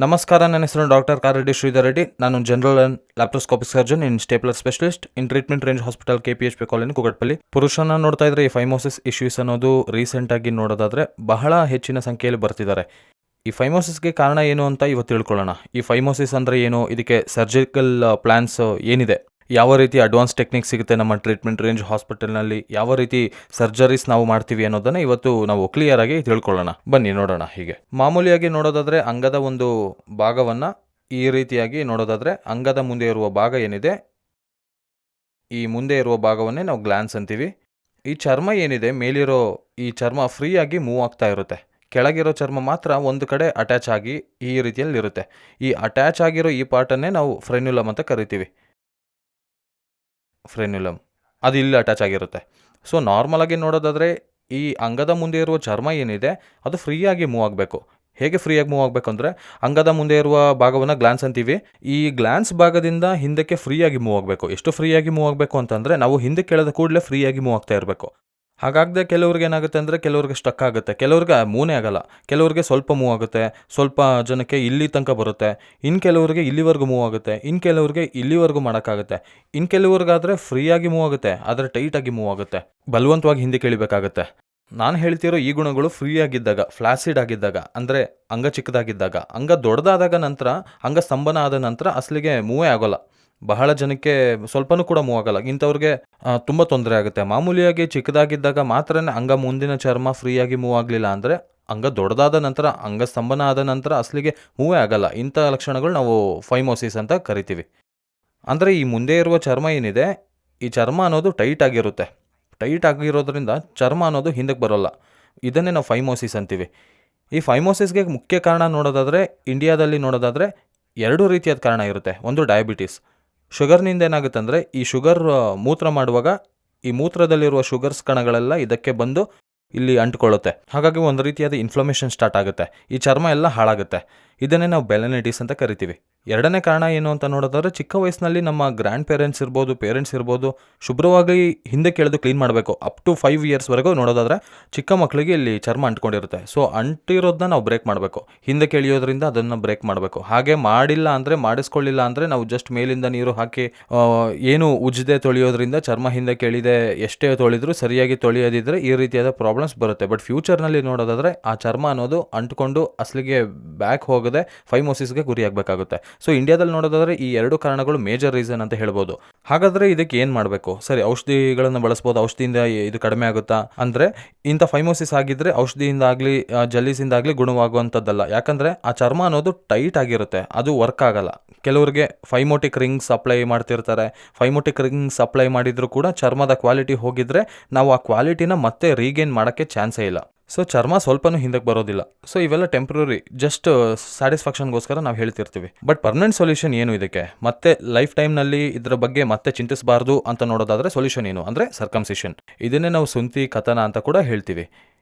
ನಮಸ್ಕಾರ, ನನ್ನ ಹೆಸರು ಡಾಕ್ಟರ್ ಕಾರೆಡ್ಡಿ ಶ್ರೀಧರ್ ರೆಡ್ಡಿ. ನಾನು general and laparoscopic surgeon in stapler specialist in treatment range hospital KPHP colony, Kukatpally. ಪುರುಷನ ನೋಡ್ತಾ ಇದ್ರೆ ಈ ಫೈಮೋಸಿಸ್ ಇಶ್ಯೂಸ್ ಅನ್ನೋದು ರೀಸೆಂಟಾಗಿ ನೋಡೋದಾದ್ರೆ ಬಹಳ ಹೆಚ್ಚಿನ ಸಂಖ್ಯೆಯಲ್ಲಿ ಬರ್ತಿದ್ದಾರೆ. ಈ ಫೈಮೋಸಿಸ್ಗೆ ಕಾರಣ ಏನು ಅಂತ ಇವತ್ತು ತಿಳ್ಕೊಳ್ಳೋಣ. ಈ ಫೈಮೋಸಿಸ್ ಅಂದರೆ ಏನು, ಇದಕ್ಕೆ ಸರ್ಜಿಕಲ್ ಪ್ಲ್ಯಾನ್ಸ್ ಏನಿದೆ, ಯಾವ ರೀತಿ ಅಡ್ವಾನ್ಸ್ ಟೆಕ್ನಿಕ್ ಸಿಗುತ್ತೆ ನಮ್ಮ ಟ್ರೀಟ್ಮೆಂಟ್ ರೇಂಜ್ ಹಾಸ್ಪಿಟಲ್ನಲ್ಲಿ, ಯಾವ ರೀತಿ ಸರ್ಜರೀಸ್ ನಾವು ಮಾಡ್ತೀವಿ ಅನ್ನೋದನ್ನು ಇವತ್ತು ನಾವು ಕ್ಲಿಯರ್ ಆಗಿ ತಿಳ್ಕೊಳ್ಳೋಣ. ಬನ್ನಿ ನೋಡೋಣ. ಹೀಗೆ ಮಾಮೂಲಿಯಾಗಿ ನೋಡೋದಾದರೆ ಅಂಗದ ಒಂದು ಭಾಗವನ್ನು ಈ ರೀತಿಯಾಗಿ ನೋಡೋದಾದರೆ, ಅಂಗದ ಮುಂದೆ ಇರುವ ಭಾಗ ಏನಿದೆ, ಈ ಮುಂದೆ ಇರುವ ಭಾಗವನ್ನೇ ನಾವು ಗ್ಲ್ಯಾನ್ಸ್ ಅಂತೀವಿ. ಈ ಚರ್ಮ ಏನಿದೆ ಮೇಲಿರೋ ಈ ಚರ್ಮ ಫ್ರೀ ಆಗಿ ಮೂವ್ ಆಗ್ತಾ ಇರುತ್ತೆ. ಕೆಳಗಿರೋ ಚರ್ಮ ಮಾತ್ರ ಒಂದು ಕಡೆ ಅಟ್ಯಾಚ್ ಆಗಿ ಈ ರೀತಿಯಲ್ಲಿ ಇರುತ್ತೆ. ಈ ಅಟ್ಯಾಚ್ ಆಗಿರೋ ಈ ಪಾರ್ಟನ್ನೇ ನಾವು ಫ್ರೆನ್ಯುಲಮ್ ಅಂತ ಕರಿತೀವಿ. ಫ್ರೆನ್ಯುಲಮ್ ಅದು ಇಲ್ಲಿ ಅಟ್ಯಾಚ್ ಆಗಿರುತ್ತೆ. ಸೊ ನಾರ್ಮಲಾಗಿ ನೋಡೋದಾದರೆ ಈ ಅಂಗದ ಮುಂದೆ ಇರುವ ಚರ್ಮ ಏನಿದೆ ಅದು ಫ್ರೀಯಾಗಿ ಮೂವ್ ಆಗಬೇಕು. ಹೇಗೆ ಫ್ರೀಯಾಗಿ ಮೂವ್ ಆಗಬೇಕು ಅಂದರೆ, ಅಂಗದ ಮುಂದೆ ಇರುವ ಭಾಗವನ್ನು ಗ್ಲ್ಯಾನ್ಸ್ ಅಂತೀವಿ. ಈ ಗ್ಲ್ಯಾನ್ಸ್ ಭಾಗದಿಂದ ಹಿಂದಕ್ಕೆ ಫ್ರೀಯಾಗಿ ಮೂವ್ ಆಗಬೇಕು. ಎಷ್ಟು ಫ್ರೀಯಾಗಿ ಮೂವ್ ಆಗಬೇಕು ಅಂತಂದರೆ, ನಾವು ಹಿಂದಕ್ಕೆ ಎಳೆದ ಕೂಡಲೇ ಫ್ರೀಯಾಗಿ ಮೂವ್ ಆಗ್ತಾ ಇರಬೇಕು. ಹಾಗಾಗದೆ ಕೆಲವ್ರಿಗೆ ಏನಾಗುತ್ತೆ ಅಂದರೆ, ಕೆಲವ್ರಿಗೆ ಸ್ಟಕ್ ಆಗುತ್ತೆ, ಕೆಲವ್ರಿಗೆ ಮೂನೇ ಆಗಲ್ಲ, ಕೆಲವ್ರಿಗೆ ಸ್ವಲ್ಪ ಮೂವ್ ಆಗುತ್ತೆ, ಸ್ವಲ್ಪ ಜನಕ್ಕೆ ಇಲ್ಲಿ ತನಕ ಬರುತ್ತೆ, ಇನ್ನು ಕೆಲವ್ರಿಗೆ ಇಲ್ಲಿವರೆಗೂ ಮೂವ್ ಆಗುತ್ತೆ, ಇನ್ನು ಕೆಲವ್ರಿಗೆ ಇಲ್ಲಿವರೆಗೂ ಮಾಡೋಕ್ಕಾಗುತ್ತೆ, ಇನ್ನು ಕೆಲವ್ರಿಗಾದರೆ ಫ್ರೀಯಾಗಿ ಮೂವ್ ಆಗುತ್ತೆ, ಆದರೆ ಟೈಟಾಗಿ ಮೂವ್ ಆಗುತ್ತೆ, ಬಲವಂತವಾಗಿ ಹಿಂದಕ್ಕೆ ಇಳಿಬೇಕಾಗುತ್ತೆ. ನಾನು ಹೇಳ್ತಿರೋ ಈ ಗುಣಗಳು ಫ್ರೀ ಆಗಿದ್ದಾಗ, ಫ್ಲಾಸಿಡ್ ಆಗಿದ್ದಾಗ, ಅಂದರೆ ಅಂಗ ಚಿಕ್ಕದಾಗಿದ್ದಾಗ. ಅಂಗ ದೊಡ್ಡದಾದಾಗ ನಂತರ, ಅಂಗ ಸ್ತಂಭನ ಆದ ನಂತರ ಅಸಲಿಗೆ ಮೂವೇ ಆಗೋಲ್ಲ. ಬಹಳ ಜನಕ್ಕೆ ಸ್ವಲ್ಪನೂ ಕೂಡ ಮೂವ್ ಆಗಲ್ಲ. ಇಂಥವ್ರಿಗೆ ತುಂಬ ತೊಂದರೆ ಆಗುತ್ತೆ. ಮಾಮೂಲಿಯಾಗಿ ಚಿಕ್ಕದಾಗಿದ್ದಾಗ ಮಾತ್ರ ಅಂಗ ಮುಂದಿನ ಚರ್ಮ ಫ್ರೀಯಾಗಿ ಮೂವ್ ಆಗಲಿಲ್ಲ ಅಂದರೆ, ಅಂಗ ದೊಡ್ಡದಾದ ನಂತರ, ಅಂಗ ಸ್ತಂಭನ ಆದ ನಂತರ ಅಸಲಿಗೆ ಮೂವೇ ಆಗಲ್ಲ. ಇಂಥ ಲಕ್ಷಣಗಳು ನಾವು ಫೈಮೋಸಿಸ್ ಅಂತ ಕರಿತೀವಿ. ಅಂದರೆ ಈ ಮುಂದೆ ಇರುವ ಚರ್ಮ ಏನಿದೆ, ಈ ಚರ್ಮ ಅನ್ನೋದು ಟೈಟ್ ಆಗಿರುತ್ತೆ. ಟೈಟ್ ಆಗಿರೋದ್ರಿಂದ ಚರ್ಮ ಅನ್ನೋದು ಹಿಂದಕ್ಕೆ ಬರೋಲ್ಲ. ಇದನ್ನೇ ನಾವು ಫೈಮೋಸಿಸ್ ಅಂತೀವಿ. ಈ ಫೈಮೋಸಿಸ್ಗೆ ಮುಖ್ಯ ಕಾರಣ ನೋಡೋದಾದರೆ, ಇಂಡಿಯಾದಲ್ಲಿ ನೋಡೋದಾದರೆ 2 ರೀತಿಯಾದ ಕಾರಣ ಇರುತ್ತೆ. ಒಂದು ಡಯಾಬಿಟಿಸ್. ಶುಗರ್ನಿಂದ ಏನಾಗುತ್ತೆ ಅಂದರೆ, ಈ ಶುಗರ್ ಮೂತ್ರ ಮಾಡುವಾಗ ಈ ಮೂತ್ರದಲ್ಲಿರುವ ಶುಗರ್ಸ್ ಕಣಗಳೆಲ್ಲ ಇದಕ್ಕೆ ಬಂದು ಇಲ್ಲಿ ಅಂಟ್ಕೊಳ್ಳುತ್ತೆ. ಹಾಗಾಗಿ ಒಂದು ರೀತಿಯಾದ ಇನ್ಫ್ಲಮೇಷನ್ ಸ್ಟಾರ್ಟ್ ಆಗುತ್ತೆ. ಈ ಚರ್ಮ ಎಲ್ಲ ಹಾಳಾಗುತ್ತೆ. ಇದನ್ನೇ ನಾವು ಬೆಲನೈಟಿಸ್ ಅಂತ ಕರಿತೀವಿ. 2ನೇ ಕಾರಣ ಏನು ಅಂತ ನೋಡೋದಾದ್ರೆ, ಚಿಕ್ಕ ವಯಸ್ಸಿನಲ್ಲಿ ನಮ್ಮ ಗ್ರ್ಯಾಂಡ್ ಪೇರೆಂಟ್ಸ್ ಇರ್ಬೋದು, ಪೇರೆಂಟ್ಸ್ ಇರ್ಬೋದು, ಶುಭ್ರವಾಗಿ ಹಿಂದಕ್ಕೆ ಎಳೆದು ಕ್ಲೀನ್ ಮಾಡಬೇಕು. ಅಪ್ ಟು 5 ಇಯರ್ಸ್ವರೆಗೂ ನೋಡೋದಾದರೆ ಚಿಕ್ಕ ಮಕ್ಕಳಿಗೆ ಇಲ್ಲಿ ಚರ್ಮ ಅಂಟ್ಕೊಂಡಿರುತ್ತೆ. ಸೊ ಅಂಟಿರೋದನ್ನ ನಾವು ಬ್ರೇಕ್ ಮಾಡಬೇಕು. ಹಿಂದಕ್ಕೆ ಎಳೆಯೋದ್ರಿಂದ ಅದನ್ನು ಬ್ರೇಕ್ ಮಾಡಬೇಕು. ಹಾಗೆ ಮಾಡಿಲ್ಲ ಅಂದರೆ, ಮಾಡಿಸ್ಕೊಳ್ಳಿಲ್ಲ ಅಂದರೆ, ನಾವು ಜಸ್ಟ್ ಮೇಲಿಂದ ನೀರು ಹಾಕಿ ಏನು ಉಜ್ಜದೆ ತೊಳೆಯೋದ್ರಿಂದ ಚರ್ಮ ಹಿಂದಕ್ಕೆ ಎಳಿದೆ ಎಷ್ಟೇ ತೊಳೆದ್ರೂ ಸರಿಯಾಗಿ ತೊಳೆಯೋದಿದ್ರೆ ಈ ರೀತಿಯಾದ ಪ್ರಾಬ್ಲಮ್ಸ್ ಬರುತ್ತೆ. ಬಟ್ ಫ್ಯೂಚರ್ನಲ್ಲಿ ನೋಡೋದಾದರೆ ಆ ಚರ್ಮ ಅನ್ನೋದು ಅಂಟ್ಕೊಂಡು ಅಸಲಿಗೆ ಬ್ಯಾಕ್ ಹೋಗದೆ ಫೈಮೋಸಿಸ್ಗೆ ಗುರಿಯಾಗಬೇಕಾಗುತ್ತೆ. ಸೊ ಇಂಡಿಯಾದಲ್ಲಿ ನೋಡೋದಾದರೆ ಈ 2 ಕಾರಣಗಳು ಮೇಜರ್ ರೀಸನ್ ಅಂತ ಹೇಳ್ಬೋದು. ಹಾಗಾದರೆ ಇದಕ್ಕೆ ಏನು ಮಾಡಬೇಕು? ಸರಿ, ಔಷಧಿಗಳನ್ನು ಬಳಸ್ಬೋದು. ಔಷಧಿಯಿಂದ ಇದು ಕಡಿಮೆ ಆಗುತ್ತಾ ಅಂದರೆ, ಇಂಥ ಫೈಮೋಸಿಸ್ ಆಗಿದ್ದರೆ ಔಷಧಿಯಿಂದ ಆಗಲಿ ಜಲ್ಲೀಸಿಂದ ಆಗಲಿ ಗುಣವಾಗುವಂಥದ್ದಲ್ಲ. ಯಾಕಂದರೆ ಆ ಚರ್ಮ ಅನ್ನೋದು ಟೈಟ್ ಆಗಿರುತ್ತೆ, ಅದು ವರ್ಕ್ ಆಗಲ್ಲ. ಕೆಲವರಿಗೆ ಫೈಮೋಟಿಕ್ ರಿಂಗ್ಸ್ ಅಪ್ಲೈ ಮಾಡ್ತಿರ್ತಾರೆ. ಫೈಮೋಟಿಕ್ ರಿಂಗ್ಸ್ ಅಪ್ಲೈ ಮಾಡಿದರೂ ಕೂಡ ಚರ್ಮದ ಕ್ವಾಲಿಟಿ ಹೋಗಿದ್ರೆ ನಾವು ಆ ಕ್ವಾಲಿಟಿನ ಮತ್ತೆ ರೀಗೇನ್ ಮಾಡೋಕ್ಕೆ ಚಾನ್ಸೇ ಇಲ್ಲ. ಸೊ ಚರ್ಮ ಸ್ವಲ್ಪನೂ ಹಿಂದಕ್ಕೆ ಬರೋದಿಲ್ಲ. ಸೊ ಇವೆಲ್ಲ ಟೆಂಪ್ರರಿ, ಜಸ್ಟ್ ಸ್ಯಾಟಿಸ್ಫ್ಯಾಕ್ಷನ್ಗೋಸ್ಕರ ನಾವು ಹೇಳ್ತಿರ್ತೀವಿ. ಬಟ್ ಪರ್ಮನೆಂಟ್ ಸೊಲ್ಯೂಷನ್ ಏನು ಇದಕ್ಕೆ? ಮತ್ತೆ ಲೈಫ್ ಟೈಮ್ನಲ್ಲಿ ಇದರ ಬಗ್ಗೆ ಮತ್ತೆ ಚಿಂತಿಸಬಾರ್ದು ಅಂತ ನೋಡೋದಾದರೆ ಸೊಲ್ಯೂಷನ್ ಏನು ಅಂದರೆ ಸರ್ಕಮ್ಸಿಷನ್. ಇದನ್ನೇ ನಾವು ಸುಂತಿ ಕಥನ ಅಂತ ಕೂಡ ಹೇಳ್ತೀವಿ.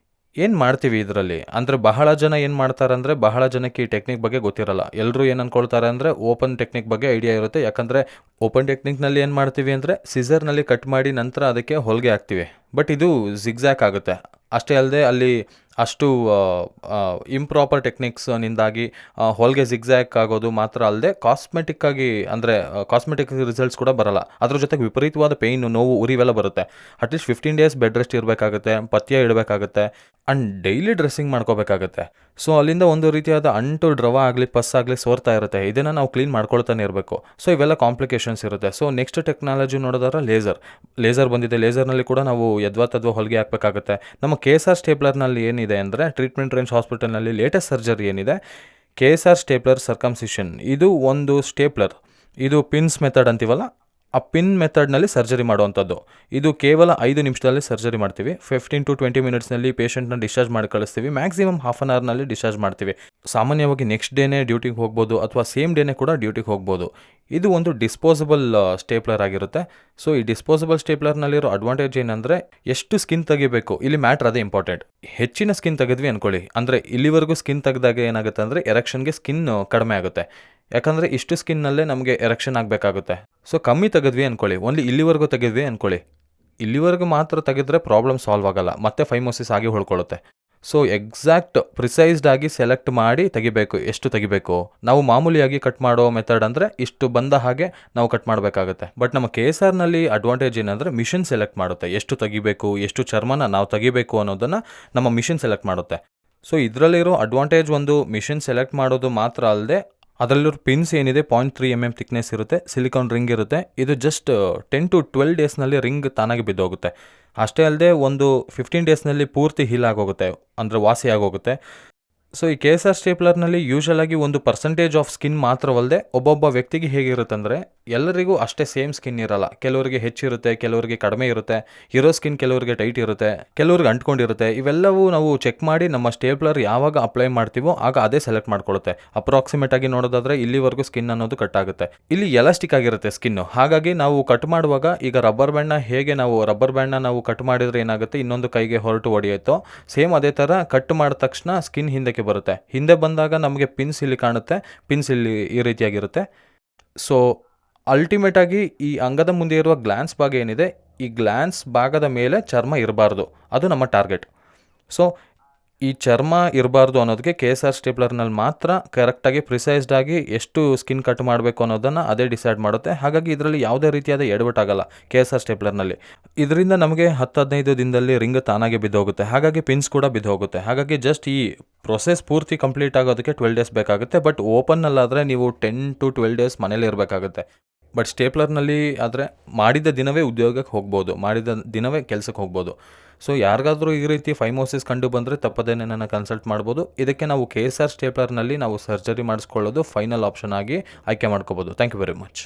ಏನು ಮಾಡ್ತೀವಿ ಇದರಲ್ಲಿ ಅಂದರೆ, ಬಹಳ ಜನ ಏನು ಮಾಡ್ತಾರೆ ಅಂದರೆ, ಬಹಳ ಜನಕ್ಕೆ ಈ ಟೆಕ್ನಿಕ್ ಬಗ್ಗೆ ಗೊತ್ತಿರಲ್ಲ. ಎಲ್ಲರೂ ಏನು ಅಂದ್ಕೊಳ್ತಾರೆ ಅಂದರೆ, ಓಪನ್ ಟೆಕ್ನಿಕ್ ಬಗ್ಗೆ ಐಡಿಯಾ ಇರುತ್ತೆ. ಯಾಕಂದರೆ ಓಪನ್ ಟೆಕ್ನಿಕ್ನಲ್ಲಿ ಏನು ಮಾಡ್ತೀವಿ ಅಂದರೆ, ಸಿಸರ್ನಲ್ಲಿ ಕಟ್ ಮಾಡಿ ನಂತರ ಅದಕ್ಕೆ ಹೊಲಿಗೆ ಹಾಕ್ತೀವಿ. ಬಟ್ ಇದು ಜಿಗ್ಜ್ಯಾಕ್ ಆಗುತ್ತೆ. ಅಷ್ಟೇ ಅಲ್ಲದೆ ಅಲ್ಲಿ ಅಷ್ಟು ಇಂಪ್ರಾಪರ್ ಟೆಕ್ನಿಕ್ಸ್ನಿಂದಾಗಿ ಹೊಲಿಗೆ ಜಿಗ್ಜ್ಯಾಕ್ ಆಗೋದು ಮಾತ್ರ ಅಲ್ಲದೆ ಕಾಸ್ಮೆಟಿಕ್ ಆಗಿ, ಅಂದರೆ ಕಾಸ್ಮೆಟಿಕ್ ರಿಸಲ್ಟ್ಸ್ ಕೂಡ ಬರಲ್ಲ. ಅದ್ರ ಜೊತೆಗೆ ವಿಪರೀತವಾದ ಪೇಯ್ನು, ನೋವು, ಉರಿವೆಲ್ಲ ಬರುತ್ತೆ. ಅಟ್ಲೀಸ್ಟ್ 15 ಡೇಸ್ ಬೆಡ್ ರೆಸ್ಟ್ ಇರಬೇಕಾಗುತ್ತೆ, ಪಥ್ಯ ಇಡಬೇಕಾಗುತ್ತೆ, ಆ್ಯಂಡ್ ಡೈಲಿ ಡ್ರೆಸ್ಸಿಂಗ್ ಮಾಡ್ಕೋಬೇಕಾಗುತ್ತೆ. ಸೊ ಅಲ್ಲಿಂದ ಒಂದು ರೀತಿಯಾದ ಅಂಟು ದ್ರವ ಆಗಲಿ ಪಸ್ ಆಗಲಿ ಸೋರ್ತಾ ಇರುತ್ತೆ. ಇದನ್ನು ನಾವು ಕ್ಲೀನ್ ಮಾಡ್ಕೊಳ್ತಾನೆ ಇರಬೇಕು. ಸೊ ಇವೆಲ್ಲ ಕಾಂಪ್ಲಿಕೇಶನ್ಸ್ ಇರುತ್ತೆ. ಸೊ ನೆಕ್ಸ್ಟ್ ಟೆಕ್ನಾಲಜಿ ನೋಡೋದಾದ್ರೆ ಲೇಸರ್ ಬಂದಿದೆ. ಲೇಸರ್ನಲ್ಲಿ ಕೂಡ ನಾವು ಯದ್ವಾ ಹೊಲಿಗೆ ಹಾಕಬೇಕಾಗುತ್ತೆ. ನಮ್ಮ KSR ಸ್ಟೇಪ್ಲರ್ನಲ್ಲಿ ಏನಿದೆ ಅಂದರೆ, ಟ್ರೀಟ್ಮೆಂಟ್ ರೇಂಜ್ ಹಾಸ್ಪಿಟಲ್ನಲ್ಲಿ ಲೇಟೆಸ್ಟ್ ಸರ್ಜರಿ ಏನಿದೆ, KSR ಸ್ಟೇಪ್ಲರ್ ಸರ್ಕಮ್ಸಿಷನ್. ಇದು ಒಂದು ಸ್ಟೇಪ್ಲರ್, ಇದು ಪಿನ್ಸ್ ಮೆಥಡ್ ಅಂತೀವಲ್ಲ, ಆ ಪಿನ್ ಮೆಥಡ್ನಲ್ಲಿ ಸರ್ಜರಿ ಮಾಡುವಂಥದ್ದು. ಇದು ಕೇವಲ 5 ನಿಮಿಷದಲ್ಲಿ ಸರ್ಜರಿ ಮಾಡ್ತೀವಿ. 15 to 20 ಮಿನಿಟ್ಸ್ನಲ್ಲಿ ಪೇಷಂಟ್ನ ಡಿಸ್ಚಾರ್ಜ್ ಮಾಡಿ ಕಳಿಸ್ತೀವಿ. ಮ್ಯಾಕ್ಸಿಮಮ್ ಹಾಫ್ ಆನ್ ಅವರ್ನಲ್ಲಿ ಡಿಸ್ಚಾರ್ಜ್ ಮಾಡ್ತೀವಿ. ಸಾಮಾನ್ಯವಾಗಿ ನೆಕ್ಸ್ಟ್ ಡೇನೇ ಡ್ಯೂಟಿಗೆ ಹೋಗ್ಬೋದು, ಅಥವಾ ಸೇಮ್ ಡೇನೇ ಕೂಡ ಡ್ಯೂಟಿಗೆ ಹೋಗ್ಬೋದು. ಇದು ಒಂದು ಡಿಸ್ಪೋಸಬಲ್ ಸ್ಟೇಪ್ಲರ್ ಆಗಿರುತ್ತೆ. ಸೊ ಈ ಡಿಸ್ಪೋಸಬಲ್ ಸ್ಟೇಪ್ಲರ್ನಲ್ಲಿರೋ ಅಡ್ವಾಂಟೇಜ್ ಏನಂದರೆ, ಎಷ್ಟು ಸ್ಕಿನ್ ತೆಗಿಬೇಕು ಇಲ್ಲಿ ಮ್ಯಾಟ್ರ್, ಅದೇ ಇಂಪಾರ್ಟೆಂಟ್. ಹೆಚ್ಚಿನ ಸ್ಕಿನ್ ತೆಗೆದ್ವಿ ಅಂದ್ಕೊಳ್ಳಿ, ಅಂದರೆ ಇಲ್ಲಿವರೆಗೂ ಸ್ಕಿನ್ ತೆಗೆದಾಗ ಏನಾಗುತ್ತೆ ಅಂದರೆ, ಎರೆಕ್ಷನ್ಗೆ ಸ್ಕಿನ್ ಕಡಿಮೆ ಆಗುತ್ತೆ. ಯಾಕಂದರೆ ಇಷ್ಟು ಸ್ಕಿನ್ನಲ್ಲೇ ನಮಗೆ ಎರೆಕ್ಷನ್ ಆಗಬೇಕಾಗುತ್ತೆ. ಸೊ ಕಮ್ಮಿ ತೆಗೆದ್ವಿ ಅಂದ್ಕೊಳ್ಳಿ, ಓನ್ಲಿ ಇಲ್ಲಿವರೆಗೂ ತೆಗೆದ್ವಿ ಅಂದ್ಕೊಳ್ಳಿ, ಇಲ್ಲಿವರೆಗೂ ಮಾತ್ರ ತೆಗೆದ್ರೆ ಪ್ರಾಬ್ಲಮ್ ಸಾಲ್ವ್ ಆಗಲ್ಲ, ಮತ್ತೆ ಫೈಮೋಸಿಸ್ ಆಗಿ ಹೊಳ್ಕೊಳ್ಳುತ್ತೆ. ಸೊ ಎಕ್ಸಾಕ್ಟ್ ಪ್ರಿಸೈಸ್ಡ್ ಆಗಿ ಸೆಲೆಕ್ಟ್ ಮಾಡಿ ತೆಗಿಬೇಕು, ಎಷ್ಟು ತೆಗಿಬೇಕು. ನಾವು ಮಾಮೂಲಿಯಾಗಿ ಕಟ್ ಮಾಡೋ ಮೆಥಡ್ ಅಂದರೆ ಇಷ್ಟು ಬಂದ ಹಾಗೆ ನಾವು ಕಟ್ ಮಾಡಬೇಕಾಗುತ್ತೆ. ಬಟ್ ನಮ್ಮ KSRನಲ್ಲಿ ಅಡ್ವಾಂಟೇಜ್ ಏನಂದರೆ ಮಿಷಿನ್ ಸೆಲೆಕ್ಟ್ ಮಾಡುತ್ತೆ, ಎಷ್ಟು ತೆಗಿಬೇಕು, ಎಷ್ಟು ಚರ್ಮನ ನಾವು ತೆಗಿಬೇಕು ಅನ್ನೋದನ್ನು ನಮ್ಮ ಮಿಷಿನ್ ಸೆಲೆಕ್ಟ್ ಮಾಡುತ್ತೆ. ಸೊ ಇದರಲ್ಲಿರೋ ಅಡ್ವಾಂಟೇಜ್ ಒಂದು ಮಿಷಿನ್ ಸೆಲೆಕ್ಟ್ ಮಾಡೋದು ಮಾತ್ರ ಅಲ್ಲದೆ ಅದರಲ್ಲಿರೋ ಪಿನ್ಸ್ ಏನಿದೆ 0.3 mm ಥಿಕ್ನೆಸ್ ಇರುತ್ತೆ, ಸಿಲಿಕಾನ್ ರಿಂಗ್ ಇರುತ್ತೆ. ಇದು ಜಸ್ಟ್ 10 to 12 ಡೇಸ್ನಲ್ಲಿ ರಿಂಗ್ ತಾನಾಗಿ ಬಿದ್ದೋಗುತ್ತೆ. ಅಷ್ಟೇ ಅಲ್ಲದೆ ಒಂದು 15 ಡೇಸ್ನಲ್ಲಿ ಪೂರ್ತಿ ಹೀಲ್ ಆಗೋಗುತ್ತೆ, ಅಂದರೆ ವಾಸಿ ಆಗೋಗುತ್ತೆ. ಸೊ ಈ KSR ಸ್ಟೇಪ್ಲರ್ನಲ್ಲಿ ಯೂಶಲಾಗಿ ಒಂದು ಪರ್ಸೆಂಟೇಜ್ ಆಫ್ ಸ್ಕಿನ್ ಮಾತ್ರವಲ್ಲದೆ ಒಬ್ಬೊಬ್ಬ ವ್ಯಕ್ತಿಗೆ ಹೇಗಿರುತ್ತೆ ಅಂದರೆ ಎಲ್ಲರಿಗೂ ಅಷ್ಟೇ ಸೇಮ್ ಸ್ಕಿನ್ ಇರಲ್ಲ. ಕೆಲವರಿಗೆ ಹೆಚ್ಚಿರುತ್ತೆ, ಕೆಲವರಿಗೆ ಕಡಿಮೆ ಇರುತ್ತೆ. ಇರೋ ಸ್ಕಿನ್ ಕೆಲವರಿಗೆ ಟೈಟ್ ಇರುತ್ತೆ, ಕೆಲವ್ರಿಗೆ ಅಂಟ್ಕೊಂಡಿರುತ್ತೆ. ಇವೆಲ್ಲವೂ ನಾವು ಚೆಕ್ ಮಾಡಿ ನಮ್ಮ ಸ್ಟೇಪ್ಲರ್ ಯಾವಾಗ ಅಪ್ಲೈ ಮಾಡ್ತೀವೋ ಆಗ ಅದೇ ಸೆಲೆಕ್ಟ್ ಮಾಡ್ಕೊಳ್ಳುತ್ತೆ. ಅಪ್ರಾಕ್ಸಿಮೇಟ್ ಆಗಿ ನೋಡೋದಾದ್ರೆ ಇಲ್ಲಿವರೆಗೂ ಸ್ಕಿನ್ ಅನ್ನೋದು ಕಟ್ ಆಗುತ್ತೆ. ಇಲ್ಲಿ ಎಲಾಸ್ಟಿಕ್ ಆಗಿರುತ್ತೆ ಸ್ಕಿನ್ನು, ಹಾಗಾಗಿ ನಾವು ಕಟ್ ಮಾಡುವಾಗ ಈಗ ರಬ್ಬರ್ ಬ್ಯಾಂಡ್ನ ನಾವು ಕಟ್ ಮಾಡಿದ್ರೆ ಏನಾಗುತ್ತೆ, ಇನ್ನೊಂದು ಕೈಗೆ ಹೊರಟು ಹೊಡೆಯುತ್ತೋ ಸೇಮ್ ಅದೇ ಥರ ಕಟ್ ಮಾಡಿದ ತಕ್ಷಣ ಸ್ಕಿನ್ ಹಿಂದಕ್ಕೆ ಬರುತ್ತೆ. ಹಿಂದೆ ಬಂದಾಗ ನಮಗೆ ಪಿನ್ಸ್ ಇಲ್ಲಿ ಕಾಣುತ್ತೆ, ಪಿನ್ಸ್ ಇಲ್ಲಿ ಈ ರೀತಿಯಾಗಿರುತ್ತೆ. ಸೊ ಅಲ್ಟಿಮೇಟ್ ಆಗಿ ಈ ಅಂಗದ ಮುಂದೆ ಇರುವ ಗ್ಲ್ಯಾನ್ಸ್ ಭಾಗ ಏನಿದೆ, ಈ ಗ್ಲ್ಯಾನ್ಸ್ ಭಾಗದ ಮೇಲೆ ಚರ್ಮ ಇರಬಾರ್ದು, ಅದು ನಮ್ಮ ಟಾರ್ಗೆಟ್. ಸೊ ಈ ಚರ್ಮ ಇರಬಾರ್ದು ಅನ್ನೋದಕ್ಕೆ KSR ಸ್ಟೇಪ್ಲರ್ನಲ್ಲಿ ಮಾತ್ರ ಕರೆಕ್ಟಾಗಿ ಪ್ರಿಸೈಸ್ಡ್ ಆಗಿ ಎಷ್ಟು ಸ್ಕಿನ್ ಕಟ್ ಮಾಡಬೇಕು ಅನ್ನೋದನ್ನು ಅದೇ ಡಿಸೈಡ್ ಮಾಡುತ್ತೆ. ಹಾಗಾಗಿ ಇದರಲ್ಲಿ ಯಾವುದೇ ರೀತಿಯಾದ ಎಡವಟ್ಟಾಗಲ್ಲ KSR ಸ್ಟೇಪ್ಲರ್ನಲ್ಲಿ. ಇದರಿಂದ ನಮಗೆ 10-15 ದಿನದಲ್ಲಿ ರಿಂಗ್ ತಾನಾಗೆ ಬಿದ್ದೋಗುತ್ತೆ, ಹಾಗಾಗಿ ಪಿನ್ಸ್ ಕೂಡ ಬಿದ್ದೋಗುತ್ತೆ. ಹಾಗಾಗಿ ಜಸ್ಟ್ ಈ ಪ್ರೊಸೆಸ್ ಪೂರ್ತಿ ಕಂಪ್ಲೀಟ್ ಆಗೋದಕ್ಕೆ 12 ಡೇಸ್ ಬೇಕಾಗುತ್ತೆ. ಬಟ್ ಓಪನ್ನಲ್ಲಾದರೆ ನೀವು 10 to 12 ಡೇಸ್ ಮನೇಲಿ ಇರಬೇಕಾಗುತ್ತೆ. ಬಟ್ ಸ್ಟೇಪ್ಲರ್ನಲ್ಲಿ ಆದರೆ ಮಾಡಿದ ದಿನವೇ ಉದ್ಯೋಗಕ್ಕೆ ಹೋಗ್ಬೋದು, ಮಾಡಿದ ದಿನವೇ ಕೆಲಸಕ್ಕೆ ಹೋಗ್ಬೋದು. ಸೊ ಯಾರಿಗಾದರೂ ಈ ರೀತಿ ಫೈಮೋಸಿಸ್ ಕಂಡು ಬಂದರೆ ತಪ್ಪದೇ ನನ್ನ ಕನ್ಸಲ್ಟ್ ಮಾಡ್ಬೋದು. ಇದಕ್ಕೆ ನಾವು KSR ಸ್ಟೇಪ್ಲರ್ನಲ್ಲಿ ನಾವು ಸರ್ಜರಿ ಮಾಡಿಸ್ಕೊಳ್ಳೋದು ಫೈನಲ್ ಆಪ್ಷನ್ ಆಗಿ ಆಯ್ಕೆ ಮಾಡ್ಕೋಬೋದು. Thank you very much.